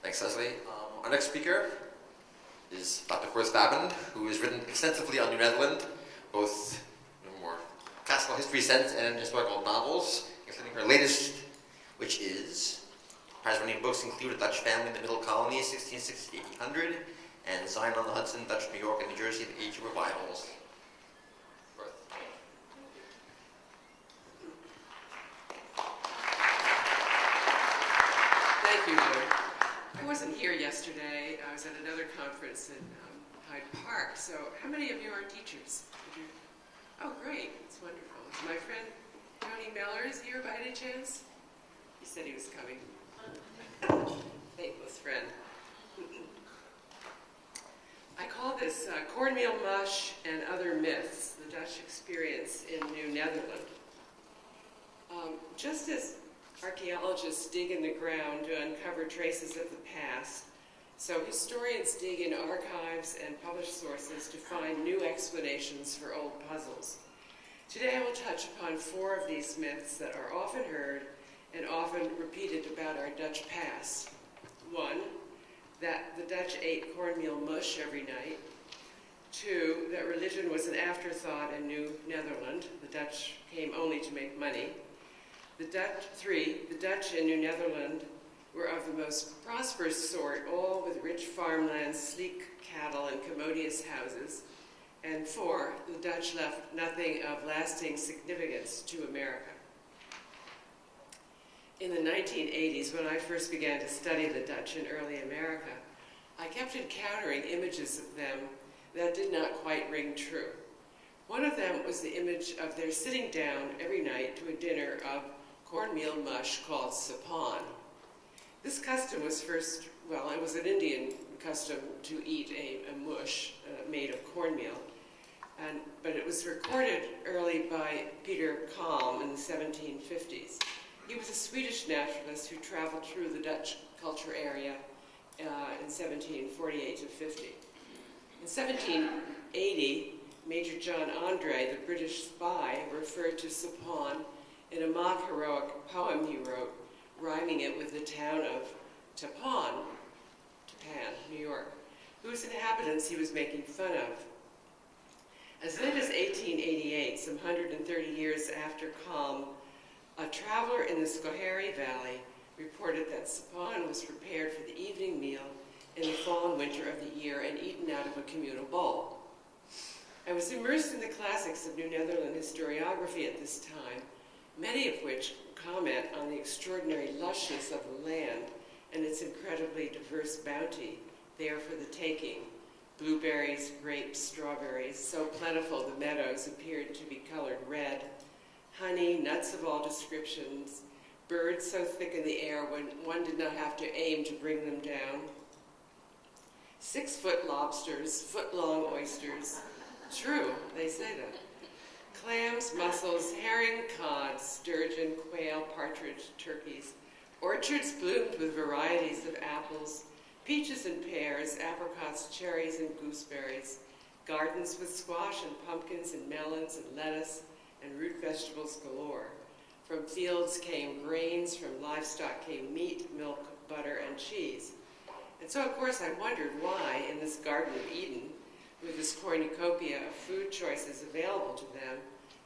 Thanks, Leslie. Our next speaker is Dr. Firth Fabend, who has written extensively on New Netherland, both in a more classical history sense and historical novels, including her latest, which is prize-winning books include A Dutch Family in the Middle Colonies, 1660 to 1800, and Zion on the Hudson, Dutch New York and New Jersey in the Age of Revivals. Firth. Thank you, Lou. I wasn't here yesterday. I was at another conference in Hyde Park. So how many of you are teachers? Oh, great. It's wonderful. Is my friend Tony Miller is here by any chance? He said he was coming. Faithless friend. I call this Cornmeal, Mush, and Other Myths, the Dutch Experience in New Netherland. Just as archaeologists dig in the ground to uncover traces of the past, so historians dig in archives and published sources to find new explanations for old puzzles. Today I will touch upon 4 of these myths that are often heard and often repeated about our Dutch past. 1, that the Dutch ate cornmeal mush every night. 2, that religion was an afterthought in New Netherland. The Dutch came only to make money. 3, the Dutch in New Netherland were of the most prosperous sort, all with rich farmlands, sleek cattle, and commodious houses. And 4, the Dutch left nothing of lasting significance to America. In the 1980s, when I first began to study the Dutch in early America, I kept encountering images of them that did not quite ring true. One of them was the image of their sitting down every night to a dinner of cornmeal mush called sapon. This custom was it was an Indian custom to eat a mush made of cornmeal, but it was recorded early by Peter Kalm in the 1750s. He was a Swedish naturalist who traveled through the Dutch culture area in 1748 to 50. In 1780, Major John Andre, the British spy, referred to sapon in a mock heroic poem he wrote, rhyming it with the town of Tapan, New York, whose inhabitants he was making fun of. As late as 1888, some 130 years after Kalm, a traveler in the Schoharie Valley reported that sapon was prepared for the evening meal in the fall and winter of the year and eaten out of a communal bowl. I was immersed in the classics of New Netherland historiography at this time, many of which comment on the extraordinary lushness of the land and its incredibly diverse bounty there for the taking. Blueberries, grapes, strawberries, so plentiful the meadows appeared to be colored red. Honey, nuts of all descriptions, birds so thick in the air when one did not have to aim to bring them down. 6-foot lobsters, foot-long oysters. True, they say that. Clams, mussels, herring, cod, sturgeon, quail, partridge, turkeys. Orchards bloomed with varieties of apples, peaches and pears, apricots, cherries, and gooseberries. Gardens with squash and pumpkins and melons and lettuce and root vegetables galore. From fields came grains, from livestock came meat, milk, butter, and cheese. And so, of course, I wondered why, in this Garden of Eden, with this cornucopia of food choices available to them,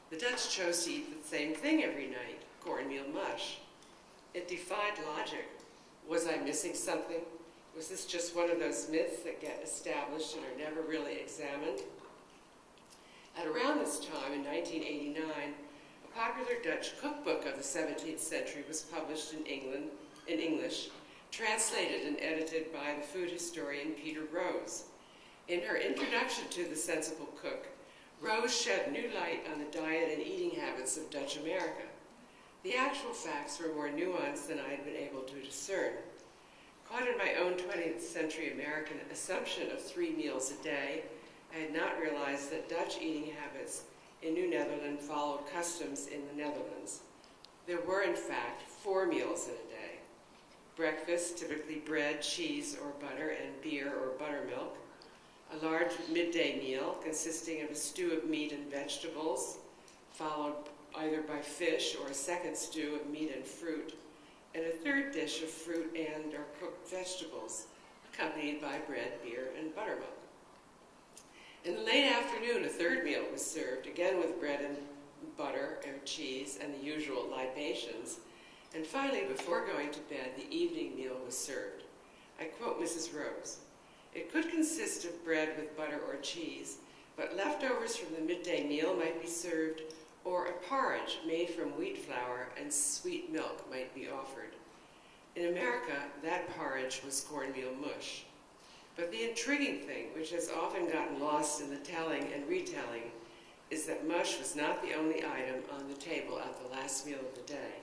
the Dutch chose to eat the same thing every night, cornmeal mush. It defied logic. Was I missing something? Was this just one of those myths that get established and are never really examined? At around this time, in 1989, a popular Dutch cookbook of the 17th century was published in English, translated and edited by the food historian Peter Rose. In her introduction to The Sensible Cook, Rose shed new light on the diet and eating habits of Dutch America. The actual facts were more nuanced than I had been able to discern. Caught in my own 20th century American assumption of 3 meals a day, I had not realized that Dutch eating habits in New Netherland followed customs in the Netherlands. There were, in fact, 4 meals in a day. Breakfast, typically bread, cheese, or butter, and beer or buttermilk. A large midday meal consisting of a stew of meat and vegetables, followed either by fish or a second stew of meat and fruit. and a third dish of fruit and or cooked vegetables, accompanied by bread, beer, and buttermilk. In the late afternoon, a third meal was served, again with bread and butter and cheese and the usual libations. And finally, before going to bed, the evening meal was served. I quote Mrs. Rose, "It could consist of bread with butter or cheese, but leftovers from the midday meal might be served, or a porridge made from wheat flour and sweet milk might be offered." In America, that porridge was cornmeal mush. But the intriguing thing, which has often gotten lost in the telling and retelling, is that mush was not the only item on the table at the last meal of the day.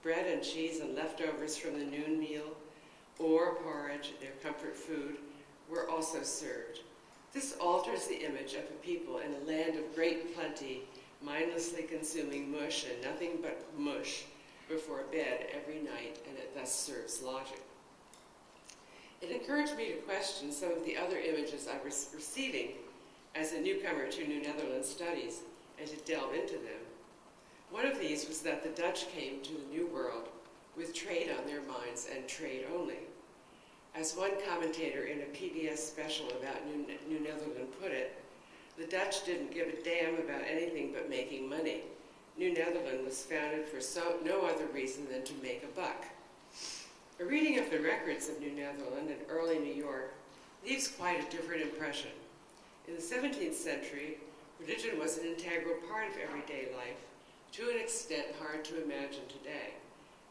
Bread and cheese and leftovers from the noon meal, or porridge, their comfort food, were also served. This alters the image of a people in a land of great plenty, mindlessly consuming mush and nothing but mush before bed every night, and it thus serves logic. It encouraged me to question some of the other images I was receiving as a newcomer to New Netherland studies and to delve into them. One of these was that the Dutch came to the New World with trade on their minds and trade only. As one commentator in a PBS special about New Netherland put it, the Dutch didn't give a damn about anything but making money. New Netherland was founded for no other reason than to make a buck. A reading of the records of New Netherland and early New York leaves quite a different impression. In the 17th century, religion was an integral part of everyday life, to an extent hard to imagine today.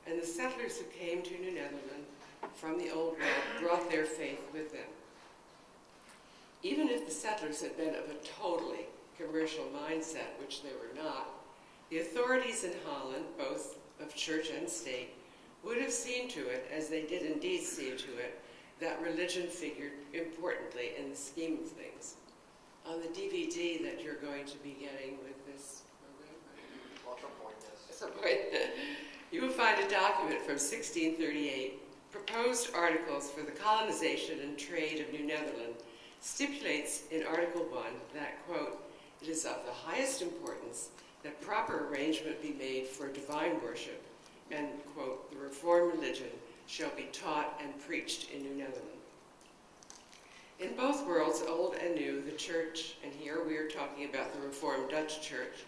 And the settlers who came to New Netherland from the Old World brought their faith with them. Even if the settlers had been of a totally commercial mindset, which they were not, the authorities in Holland, both of church and state, would have seen to it, as they did indeed see to it, that religion figured importantly in the scheme of things. On the DVD that you're going to be getting with this program, you will find a document from 1638, Proposed Articles for the Colonization and Trade of New Netherland, stipulates in Article 1 that, quote, "It is of the highest importance that proper arrangement be made for divine worship, and, quote, the Reformed religion shall be taught and preached in New Netherland." In both worlds, old and new, the church, and here we are talking about the Reformed Dutch Church,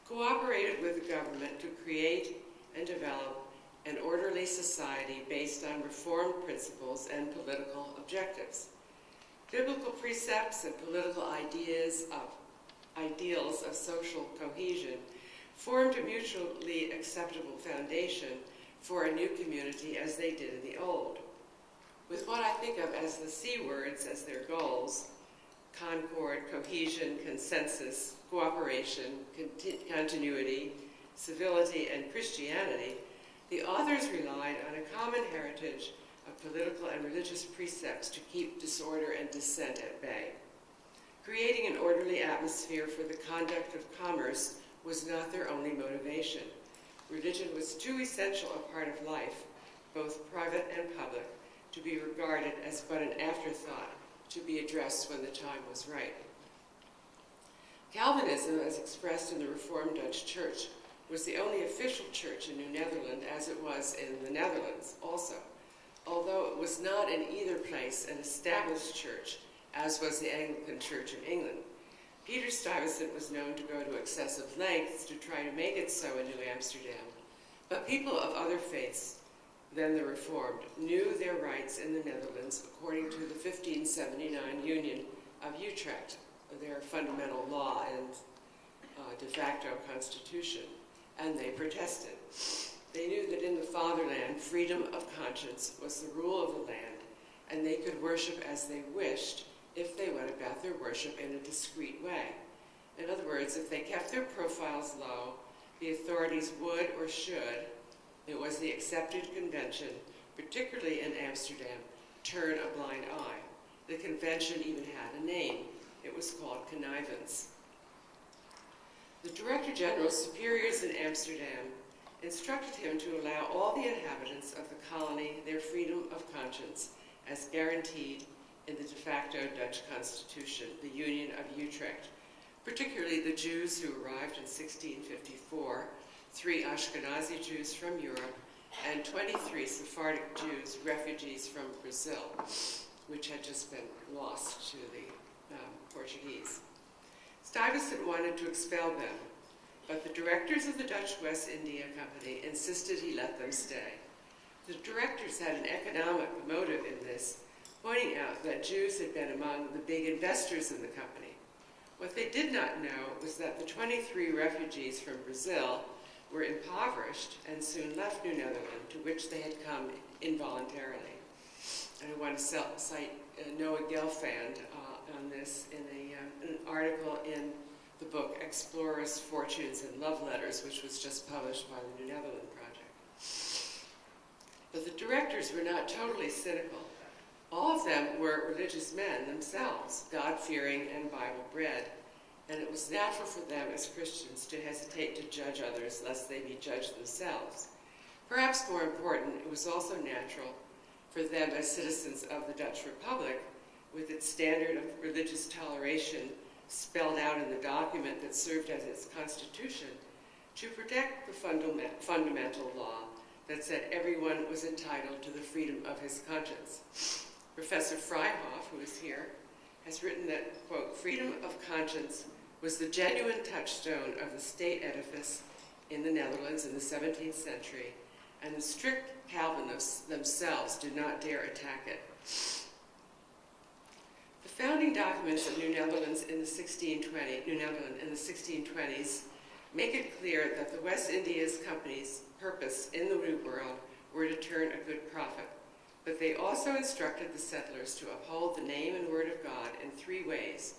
cooperated with the government to create and develop an orderly society based on Reformed principles and political objectives. Biblical precepts and political ideals of social cohesion formed a mutually acceptable foundation for a new community as they did in the old. With what I think of as the C words as their goals, concord, cohesion, consensus, cooperation, continuity, civility, and Christianity, the authors relied on a common heritage of political and religious precepts to keep disorder and dissent at bay. Creating an orderly atmosphere for the conduct of commerce was not their only motivation. Religion was too essential a part of life, both private and public, to be regarded as but an afterthought to be addressed when the time was right. Calvinism, as expressed in the Reformed Dutch Church, was the only official church in New Netherland as it was in the Netherlands also, although it was not in either place an established church, as was the Anglican Church in England. Peter Stuyvesant was known to go to excessive lengths to try to make it so in New Amsterdam, but people of other faiths than the Reformed knew their rights in the Netherlands according to the 1579 Union of Utrecht, their fundamental law and de facto constitution, and they protested. They knew that in the fatherland, freedom of conscience was the rule of the land, and they could worship as they wished if they went about their worship in a discreet way. In other words, if they kept their profiles low, the authorities would or should, it was the accepted convention, particularly in Amsterdam, turn a blind eye. The convention even had a name. It was called connivance. The Director General's superiors in Amsterdam instructed him to allow all the inhabitants of the colony their freedom of conscience as guaranteed in the de facto Dutch Constitution, the Union of Utrecht, particularly the Jews who arrived in 1654, 3 Ashkenazi Jews from Europe, and 23 Sephardic Jews, refugees from Brazil, which had just been lost to the Portuguese. Stuyvesant wanted to expel them, but the directors of the Dutch West India Company insisted he let them stay. The directors had an economic motive in this, pointing out that Jews had been among the big investors in the company. What they did not know was that the 23 refugees from Brazil were impoverished and soon left New Netherland, to which they had come involuntarily. And I want to cite Noah Gelfand on this in an article in the book Explorers, Fortunes, and Love Letters, which was just published by the New Netherland Project. But the directors were not totally cynical. All of them were religious men themselves, God-fearing and Bible-bred, and it was natural for them as Christians to hesitate to judge others lest they be judged themselves. Perhaps more important, it was also natural for them as citizens of the Dutch Republic, with its standard of religious toleration spelled out in the document that served as its constitution, to protect the fundamental law that said everyone was entitled to the freedom of his conscience. Professor Freihoff, who is here, has written that, quote, freedom of conscience was the genuine touchstone of the state edifice in the Netherlands in the 17th century, and the strict Calvinists themselves did not dare attack it. The founding documents of New Netherland in the 1620s make it clear that the West Indies Company's purpose in the New World were to turn a good profit. But they also instructed the settlers to uphold the name and word of God in three ways: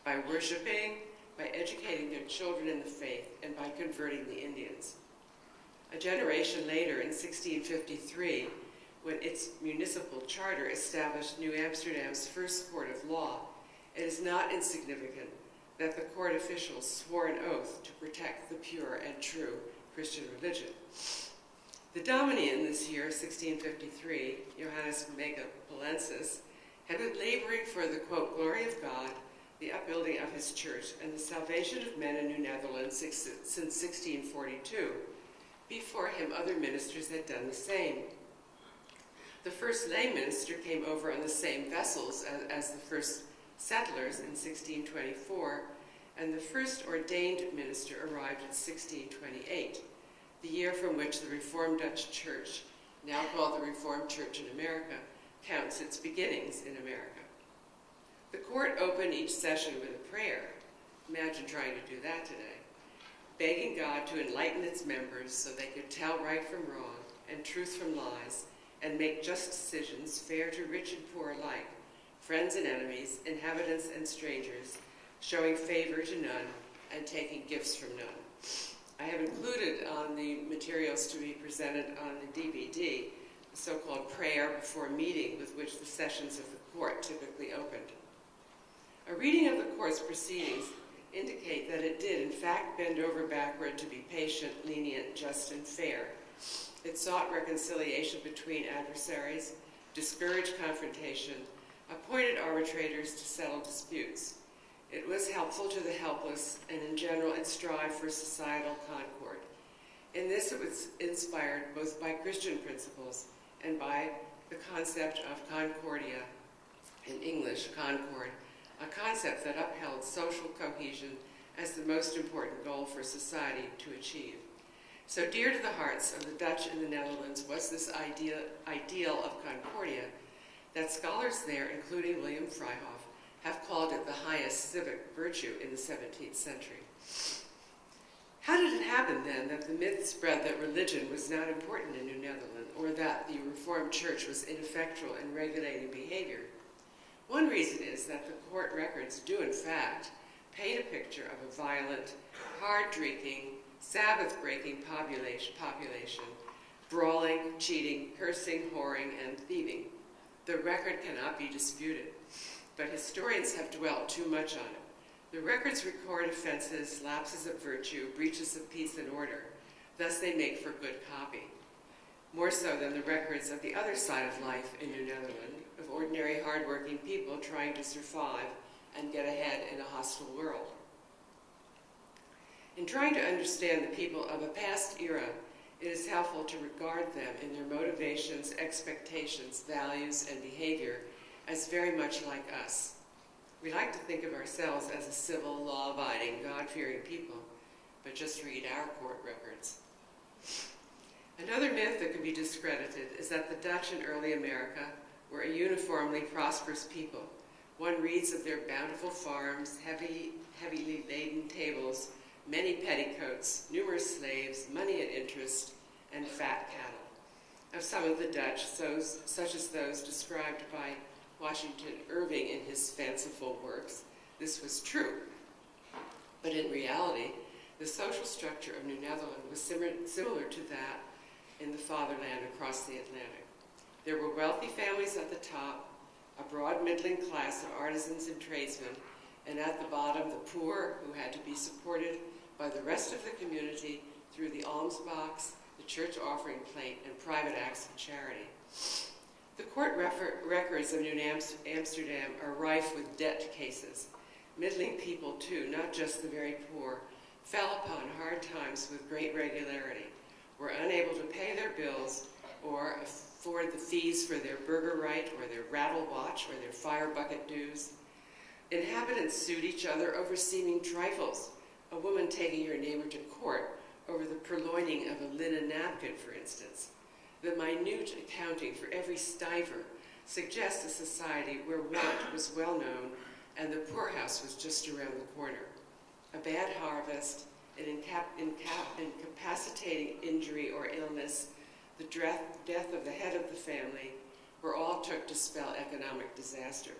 by worshiping, by educating their children in the faith, and by converting the Indians. A generation later, in 1653, when its municipal charter established New Amsterdam's first court of law, it is not insignificant that the court officials swore an oath to protect the pure and true Christian religion. The dominie in this year, 1653, Johannes Megapolensis, had been laboring for the, quote, glory of God, the upbuilding of his church, and the salvation of men in New Netherland since 1642. Before him, other ministers had done the same. The first lay minister came over on the same vessels as the first settlers in 1624, and the first ordained minister arrived in 1628. The year from which the Reformed Dutch Church, now called the Reformed Church in America, counts its beginnings in America. The court opened each session with a prayer. Imagine trying to do that today. Begging God to enlighten its members so they could tell right from wrong and truth from lies and make just decisions fair to rich and poor alike, friends and enemies, inhabitants and strangers, showing favor to none and taking gifts from none. I have included on the materials to be presented on the DVD the so-called prayer before meeting with which the sessions of the court typically opened. A reading of the court's proceedings indicate that it did in fact bend over backward to be patient, lenient, just, and fair. It sought reconciliation between adversaries, discouraged confrontation, appointed arbitrators to settle disputes. It was helpful to the helpless, and in general it strived for societal concord. In this it was inspired both by Christian principles and by the concept of concordia, in English, concord, a concept that upheld social cohesion as the most important goal for society to achieve. So dear to the hearts of the Dutch in the Netherlands was this ideal of concordia that scholars there, including William Freihoff, have called it the highest civic virtue in the 17th century. How did it happen then that the myth spread that religion was not important in New Netherland, or that the Reformed Church was ineffectual in regulating behavior? One reason is that the court records do in fact paint a picture of a violent, hard-drinking, Sabbath-breaking population, brawling, cheating, cursing, whoring, and thieving. The record cannot be disputed, but historians have dwelt too much on it. The records record offenses, lapses of virtue, breaches of peace and order. Thus they make for good copy. More so than the records of the other side of life in New Netherland, of ordinary hardworking people trying to survive and get ahead in a hostile world. In trying to understand the people of a past era, it is helpful to regard them in their motivations, expectations, values, and behavior as very much like us. We like to think of ourselves as a civil, law-abiding, God-fearing people, but just read our court records. Another myth that can be discredited is that the Dutch in early America were a uniformly prosperous people. One reads of their bountiful farms, heavily laden tables, many petticoats, numerous slaves, money at interest, and fat cattle. Of some of the Dutch, such as those described by Washington Irving in his fanciful works, this was true. But in reality, the social structure of New Netherland was similar to that in the fatherland across the Atlantic. There were wealthy families at the top, a broad middling class of artisans and tradesmen, and at the bottom, the poor who had to be supported by the rest of the community through the alms box, the church offering plate, and private acts of charity. The court records of New Amsterdam are rife with debt cases. Middling people, too, not just the very poor, fell upon hard times with great regularity, were unable to pay their bills or afford the fees for their burger right or their rattle watch or their fire bucket dues. Inhabitants sued each other over seeming trifles, a woman taking her neighbor to court over the purloining of a linen napkin, for instance. The minute accounting for every stiver suggests a society where want was well known and the poorhouse was just around the corner. A bad harvest, an incapacitating injury or illness, the death of the head of the family were all took to spell economic disaster.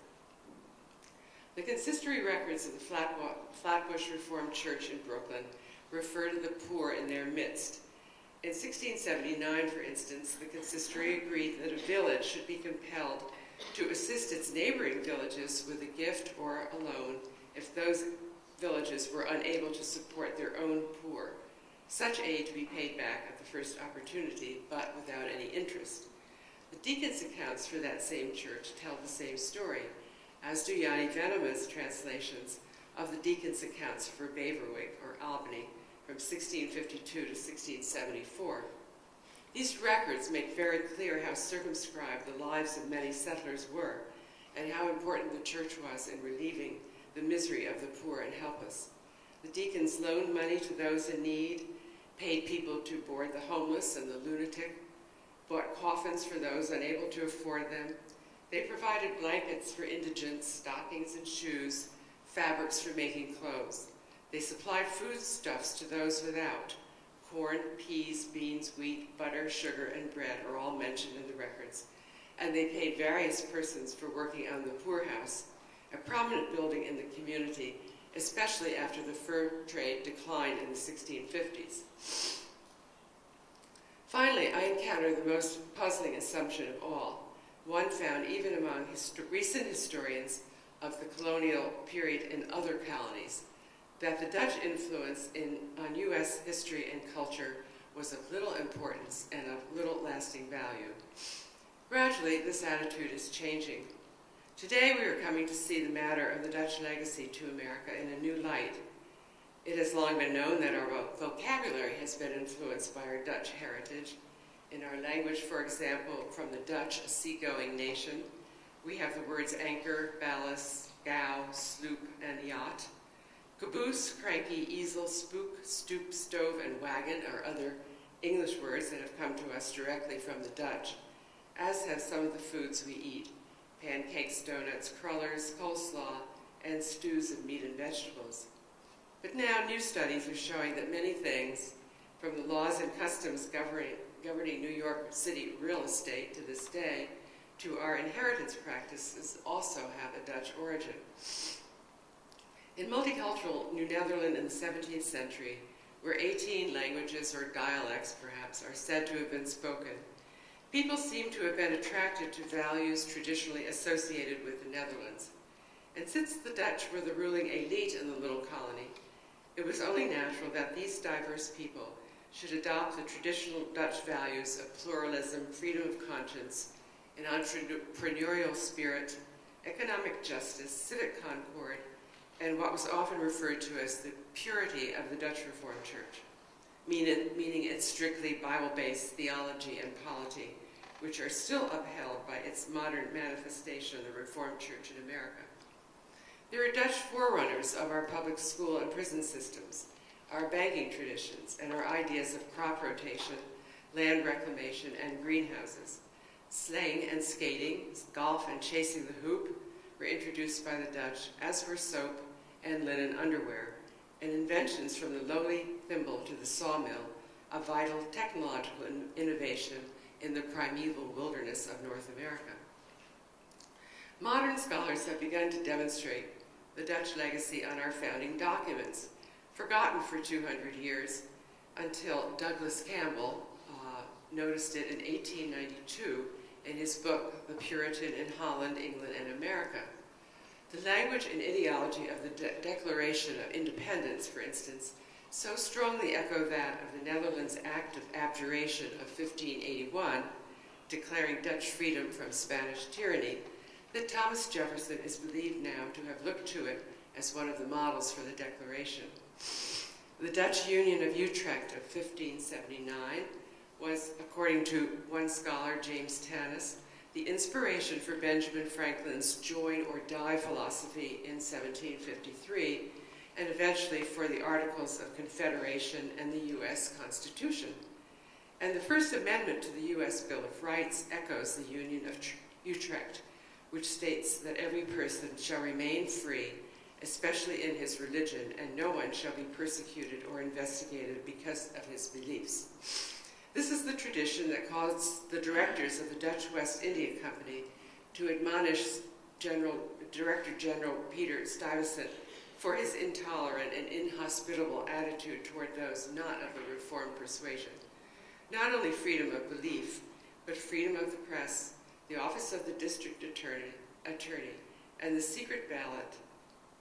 The consistory records of the Flatbush Reformed Church in Brooklyn refer to the poor in their midst. In 1679, for instance, the consistory agreed that a village should be compelled to assist its neighboring villages with a gift or a loan if those villages were unable to support their own poor. Such aid to be paid back at the first opportunity, but without any interest. The deacon's accounts for that same church tell the same story, as do Yanni Venema's translations of the deacon's accounts for Beverwijk, or Albany, from 1652 to 1674. These records make very clear how circumscribed the lives of many settlers were, and how important the church was in relieving the misery of the poor and helpless. The deacons loaned money to those in need, paid people to board the homeless and the lunatic, bought coffins for those unable to afford them. They provided blankets for indigents, stockings and shoes, fabrics for making clothes. They supplied foodstuffs to those without. Corn, peas, beans, wheat, butter, sugar, and bread are all mentioned in the records. And they paid various persons for working on the poorhouse, a prominent building in the community, especially after the fur trade declined in the 1650s. Finally, I encounter the most puzzling assumption of all, one found even among recent historians of the colonial period in other colonies, that the Dutch influence on U.S. history and culture was of little importance and of little lasting value. Gradually, this attitude is changing. Today, we are coming to see the matter of the Dutch legacy to America in a new light. It has long been known that our vocabulary has been influenced by our Dutch heritage. In our language, for example, from the Dutch, a seagoing nation, we have the words anchor, ballast, scow, sloop, and yacht. Caboose, cranky, easel, spook, stoop, stove, and wagon are other English words that have come to us directly from the Dutch, as have some of the foods we eat: pancakes, donuts, crullers, coleslaw, and stews of meat and vegetables. But now new studies are showing that many things, from the laws and customs governing New York City real estate to this day, to our inheritance practices, also have a Dutch origin. In multicultural New Netherland in the 17th century, where 18 languages or dialects, perhaps, are said to have been spoken, people seem to have been attracted to values traditionally associated with the Netherlands. And since the Dutch were the ruling elite in the little colony, it was only natural that these diverse people should adopt the traditional Dutch values of pluralism, freedom of conscience, an entrepreneurial spirit, economic justice, civic concord, and what was often referred to as the purity of the Dutch Reformed Church. meaning its strictly Bible-based theology and polity, which are still upheld by its modern manifestation, the Reformed Church in America. There are Dutch forerunners of our public school and prison systems, our banking traditions, and our ideas of crop rotation, land reclamation, and greenhouses. Sleighing and skating, golf and chasing the hoop were introduced by the Dutch, as were soap and linen underwear, and inventions from the lowly thimble to the sawmill, a vital technological innovation in the primeval wilderness of North America. Modern scholars have begun to demonstrate the Dutch legacy on our founding documents, forgotten for 200 years until Douglas Campbell noticed it in 1892 in his book, The Puritan in Holland, England, and America. The language and ideology of the Declaration of Independence, for instance, so strongly echo that of the Netherlands Act of Abjuration of 1581, declaring Dutch freedom from Spanish tyranny, that Thomas Jefferson is believed now to have looked to it as one of the models for the Declaration. The Dutch Union of Utrecht of 1579 was, according to one scholar, James Tanis, the inspiration for Benjamin Franklin's join or die philosophy in 1753, and eventually for the Articles of Confederation and the U.S. Constitution. And the First Amendment to the U.S. Bill of Rights echoes the Union of Utrecht, which states that every person shall remain free, especially in his religion, and no one shall be persecuted or investigated because of his beliefs. This is the tradition that caused the directors of the Dutch West India Company to admonish Director General Peter Stuyvesant for his intolerant and inhospitable attitude toward those not of the Reformed persuasion. Not only freedom of belief, but freedom of the press, the office of the district attorney, and the secret ballot,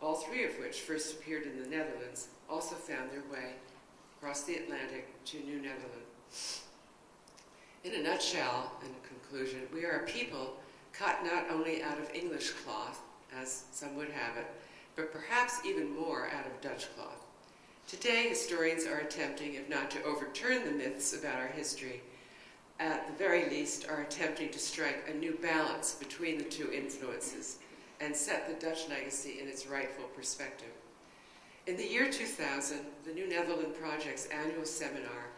all three of which first appeared in the Netherlands, also found their way across the Atlantic to New Netherland. In a nutshell, in conclusion, we are a people cut not only out of English cloth, as some would have it, but perhaps even more out of Dutch cloth. Today, historians are attempting, if not to overturn the myths about our history, at the very least are attempting to strike a new balance between the two influences and set the Dutch legacy in its rightful perspective. In the year 2000, the New Netherland Project's annual seminar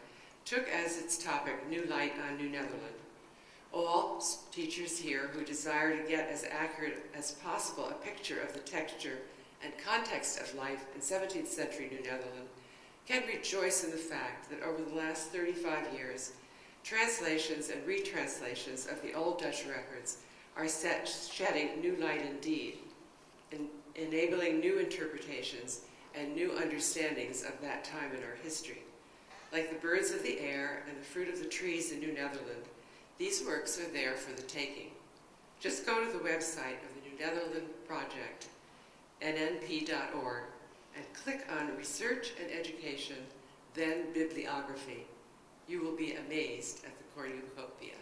took as its topic New Light on New Netherland. All teachers here who desire to get as accurate as possible a picture of the texture and context of life in 17th century New Netherland can rejoice in the fact that over the last 35 years, translations and retranslations of the old Dutch records are shedding new light indeed, enabling new interpretations and new understandings of that time in our history. Like the birds of the air and the fruit of the trees in New Netherland, these works are there for the taking. Just go to the website of the New Netherland Project, nnp.org, and click on Research and Education, then Bibliography. You will be amazed at the cornucopia.